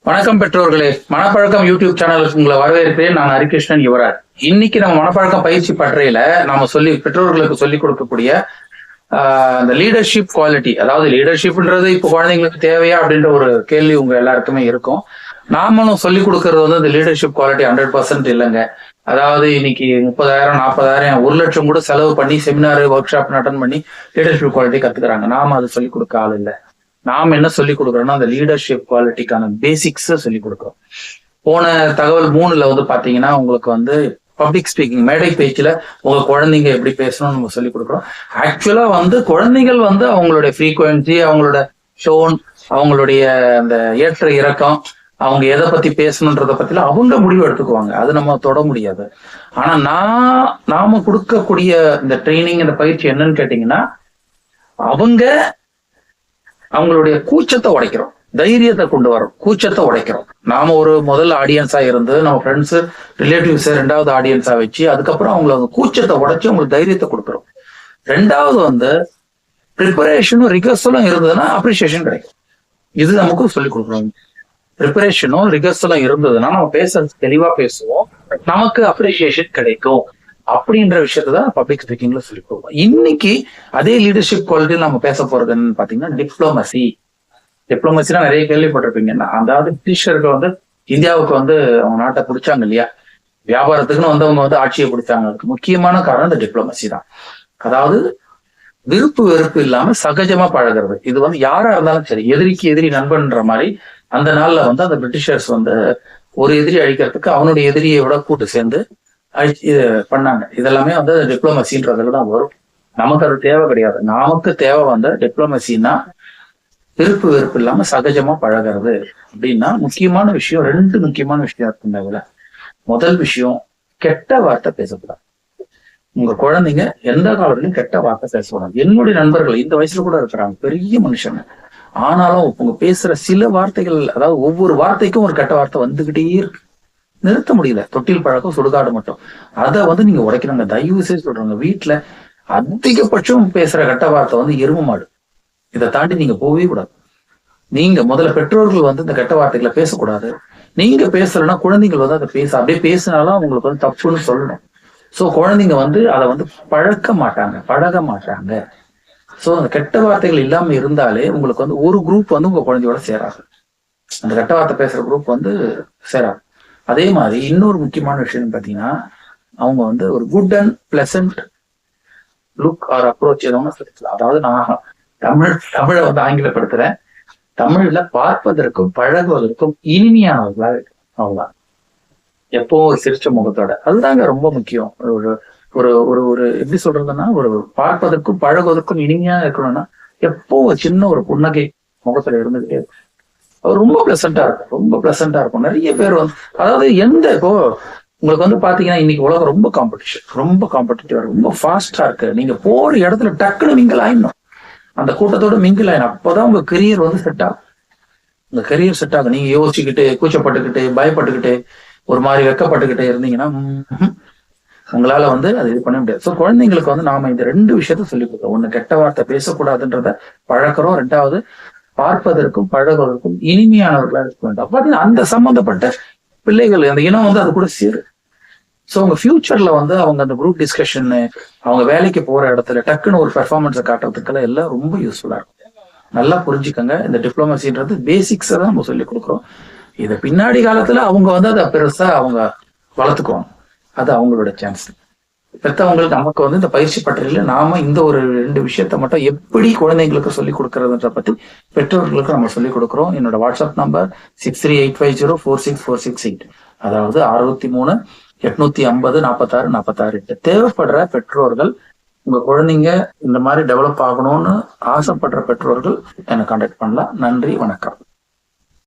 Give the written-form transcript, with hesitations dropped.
வணக்கம் பெற்றோர்களே. மனப்பழக்கம் யூடியூப் சேனலுக்கு உங்களை வரவேற்கிறேன். நான் ஹரிகிருஷ்ணன் யுவராஜ். இன்னைக்கு நம்ம மனப்பழக்கம் பயிற்சி பற்றையில நாம பெற்றோர்களுக்கு சொல்லிக் கொடுக்கக்கூடிய அந்த லீடர்ஷிப் குவாலிட்டி, அதாவது லீடர்ஷிப்ன்றது இப்போ குழந்தைங்களுக்கு தேவையா அப்படின்ற ஒரு கேள்வி உங்க எல்லாருக்குமே இருக்கும். நாமளும் சொல்லிக் கொடுக்கறது இந்த லீடர்ஷிப் குவாலிட்டி 100% இல்லைங்க. அதாவது இன்னைக்கு 30,000 40,000 1 லட்சம் கூட செலவு பண்ணி செமினார் ஒர்க் ஷாப் அட்டன் பண்ணி லீடர்ஷிப் குவாலிட்டி கத்துக்கிறாங்க. நாம அது சொல்லிக் கொடுக்க ஆள் இல்லை. நாம என்ன சொல்லிக் கொடுக்குறோம்னா அந்த லீடர்ஷிப் குவாலிட்டிக்கான பேசிக்ஸ் சொல்லிக் கொடுக்குறோம். போன தகவல் 3ல பாத்தீங்கன்னா உங்களுக்கு பப்ளிக் ஸ்பீக்கிங், மேடை பேச்சுல உங்க குழந்தைங்க எப்படி பேசணும்னு நம்ம சொல்லிக் கொடுக்குறோம். ஆக்சுவலா குழந்தைகள் அவங்களுடைய ஃப்ரீக்வன்சி, அவங்களோட டோன், அவங்களுடைய அந்த ஏற்ற இறக்கம், அவங்க எதை பத்தி பேசணுன்றத பத்தில அவங்க முடிவு எடுத்துக்குவாங்க. அது நம்ம தொட முடியாது. ஆனா நாம கொடுக்கக்கூடிய இந்த ட்ரைனிங், இந்த பயிற்சி என்னன்னு கேட்டீங்கன்னா அவங்களுடைய கூச்சத்தை உடைக்கிறோம், தைரியத்தை கொண்டு வரோம், கூச்சத்தை உடைக்கிறோம். நாம ஒரு முதல் ஆடியன்ஸா இருந்து நம்ம ஃப்ரெண்ட்ஸ் ரிலேட்டிவ்ஸ் 2வது ஆடியன்ஸா வச்சு அதுக்கப்புறம் அவங்களை கூச்சத்தை உடைச்சு அவங்களுக்கு தைரியத்தை கொடுக்குறோம். 2வது ப்ரிப்பரேஷனும் ரிகர்சலும் இருந்ததுன்னா அப்ரிசியேஷன் கிடைக்கும். இது நமக்கு சொல்லிக் கொடுக்குறோம். ப்ரிப்பரேஷனும் ரிகர்சலும் இருந்ததுன்னா நம்ம பேசுறது தெளிவா பேசுவோம், நமக்கு அப்ரிசியேஷன் கிடைக்கும். அப்படின்ற விஷயத்தான் பப்ளிக் ஸ்பீக்கிங்ல சொல்லிக் கொடுப்போம். இன்னைக்கு அதே லீடர்ஷிப் குவாலிட்டி நம்ம பேச போறது என்னன்னு பாத்தீங்கன்னா டிப்ளமசி. டிப்ளமசினா நிறைய கேள்விப்பட்டிருப்பீங்க. அதாவது பிரிட்டிஷர்கள் இந்தியாவுக்கு அவங்க நாட்டை பிடிச்சாங்க இல்லையா, வியாபாரத்துக்குன்னு அவங்க ஆட்சியை பிடிச்சாங்க. அதுக்கு முக்கியமான காரணம் இந்த டிப்ளமசி தான். அதாவது விருப்பு வெறுப்பு இல்லாம சகஜமா பழகிறது. இது யாரா இருந்தாலும் சரி, எதிரிக்கு எதிரி நண்பன்ற மாதிரி அந்த நாள்ல அந்த பிரிட்டிஷர்ஸ் ஒரு எதிரி அழிக்கிறதுக்கு அவனுடைய எதிரியை விட கூட்டு சேர்ந்து இது பண்ணாங்க. இதெல்லாமே டிப்ளமசின்றதுல தான் வரும். நமக்கு அது தேவை கிடையாது. நமக்கு தேவை டிப்ளமசின்னா விருப்பு வெறுப்பு இல்லாம சகஜமா பழகிறது. அப்படின்னா முக்கியமான விஷயம், 2 முக்கியமான விஷயம் இருக்குங்க இதுல. முதல் விஷயம், கெட்ட வார்த்தை பேசக்கூடாது. உங்க குழந்தைங்க எந்த காலத்துலயும் கெட்ட வார்த்தை பேசக்கூடாது. என்னுடைய நண்பர்கள் இந்த வயசுல கூட இருக்கிறாங்க, பெரிய மனுஷங்க. ஆனாலும் உங்க பேசுற சில வார்த்தைகள், அதாவது ஒவ்வொரு வார்த்தைக்கும் ஒரு கெட்ட வார்த்தை வந்துகிட்டே இருக்கு, நிறுத்த முடியல. தொட்டில் பழக்கம் சுடுகாடு மட்டும். அதை நீங்க உடைக்கணுங்க. தயவு செய்து சொல்றாங்க, வீட்டுல அதிகபட்சம் பேசுற கெட்ட வார்த்தை எரும மாடு. இதை தாண்டி நீங்க போகவே கூடாது. நீங்க முதல்ல பெற்றோர்கள் இந்த கெட்ட வார்த்தைகளை பேசக்கூடாது. நீங்க பேசலன்னா குழந்தைகள் அதை அப்படியே பேசினாலும் அவங்களுக்கு தப்புன்னு சொல்லணும். சோ குழந்தைங்க அதை பழக மாட்டாங்க. சோ அந்த கெட்ட வார்த்தைகள் இல்லாம இருந்தாலே உங்களுக்கு ஒரு குரூப் உங்க குழந்தையோட சேராது. அந்த கெட்ட வார்த்தை பேசுற குரூப் சேராது. அதே மாதிரி இன்னொரு முக்கியமான விஷயம் பாத்தீங்கன்னா, அவங்க ஒரு good and pleasant look R approach எதோ சொல்லிக்கலாம். அதாவது நான் தமிழை ஆங்கிலப்படுத்துறேன். தமிழ்ல பார்ப்பதற்கும் பழகுவதற்கும் இனிமையானவர்களா இருக்கு. அவ்வளவுதான். எப்போ ஒரு சிரிச்ச முகத்தோட, அதுதாங்க ரொம்ப முக்கியம். ஒரு ஒரு ஒரு ஒரு எப்படி சொல்றதுன்னா, ஒரு பார்ப்பதற்கும் பழகுவதற்கும் இனிமையா இருக்கணும்னா எப்போ சின்ன ஒரு புன்னகை முகத்துல இருந்துகிட்டே இருக்கும். ரொம்ப பிளசண்டா இருக்கும், ரொம்ப பிளசண்டா இருக்கும். நிறைய பேர் அதாவது இப்போ உங்களுக்கு பாத்தீங்கன்னா இன்னைக்கு உலகம் ரொம்ப காம்படிஷன், ரொம்ப காம்படிட்டிவா இருக்கு, ரொம்ப ஃபாஸ்டா இருக்கு. நீங்க போற இடத்துல டக்குன்னு மிங்கிள் ஆயிடணும், அந்த கூட்டத்தோட மிங்கிள் ஆயிடும். அப்பதான் உங்க கெரியர் செட் ஆகும். உங்க கெரியர் செட் ஆகும். நீங்க யோசிச்சுக்கிட்டு, கூச்சப்பட்டுக்கிட்டு, பயப்பட்டுக்கிட்டு, ஒரு மாதிரி வெக்கப்பட்டுக்கிட்டே இருந்தீங்கன்னா உங்களால அது இது பண்ண முடியாது. ஸோ குழந்தைங்களுக்கு நாம இந்த 2 விஷயத்த சொல்லிக் கொடுக்குறோம். ஒண்ணு, கெட்ட வார்த்தை பேசக்கூடாதுன்றத பழக்கிறோம். 2வது, பார்ப்பதற்கும் பழகுவதற்கும் இனிமையானவர்களா இருக்க வேண்டும். பாத்தீங்கன்னா அந்த சம்பந்தப்பட்ட பிள்ளைகள் அந்த இனம் அது கூட சேரு. சோ உங்க ஃபியூச்சர்ல அவங்க அந்த குரூப் டிஸ்கஷன், அவங்க வேலைக்கு போற இடத்துல டக்குன்னு ஒரு பெர்ஃபார்மன்ஸை காட்டுறதுக்கெல்லாம் எல்லாம் ரொம்ப யூஸ்ஃபுல்லா இருக்கும். நல்லா புரிஞ்சுக்கங்க. இந்த டிப்ளமசின்றது பேசிக்ஸை தான் நம்ம சொல்லி கொடுக்குறோம். இதை பின்னாடி காலத்துல அவங்க அதை பெருசா அவங்க வளர்த்துக்குவாங்க. அது அவங்களோட சான்ஸ். பெற்றவங்களுக்கு நமக்கு இந்த பயிற்சி பட்டறையில நாம இந்த ஒரு 2 விஷயத்த மட்டும் எப்படி குழந்தைங்களுக்கு சொல்லிக் கொடுக்கறதுன்ற பத்தி பெற்றோர்களுக்கு நம்ம சொல்லிக் கொடுக்குறோம். என்னோட வாட்ஸ்அப் நம்பர் 6385046468, அதாவது 63-850-46-46. தேவைப்படுற பெற்றோர்கள், உங்க குழந்தைங்க இந்த மாதிரி டெவலப் ஆகணும்னு ஆசைப்படுற பெற்றோர்கள் என்னை கான்டாக்ட் பண்ணலாம். நன்றி, வணக்கம்.